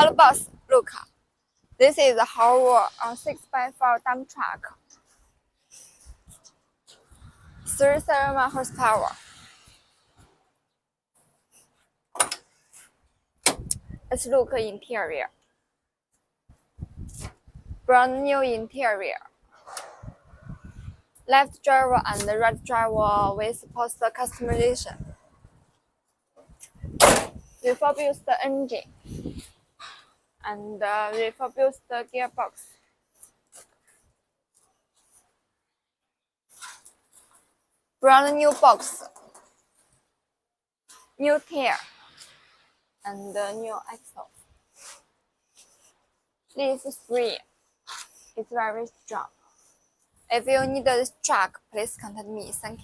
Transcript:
Hello boss, look. This is a Hawo 6x4 dump truck. 37 horsepower. Let's look interior. Brand new interior. Left driver and right driver with post customization. Refurbished engine and refurbished gearbox. Brand new box, new tail, and new axle. This three is very strong. If you need this truck, please contact me. Thank you.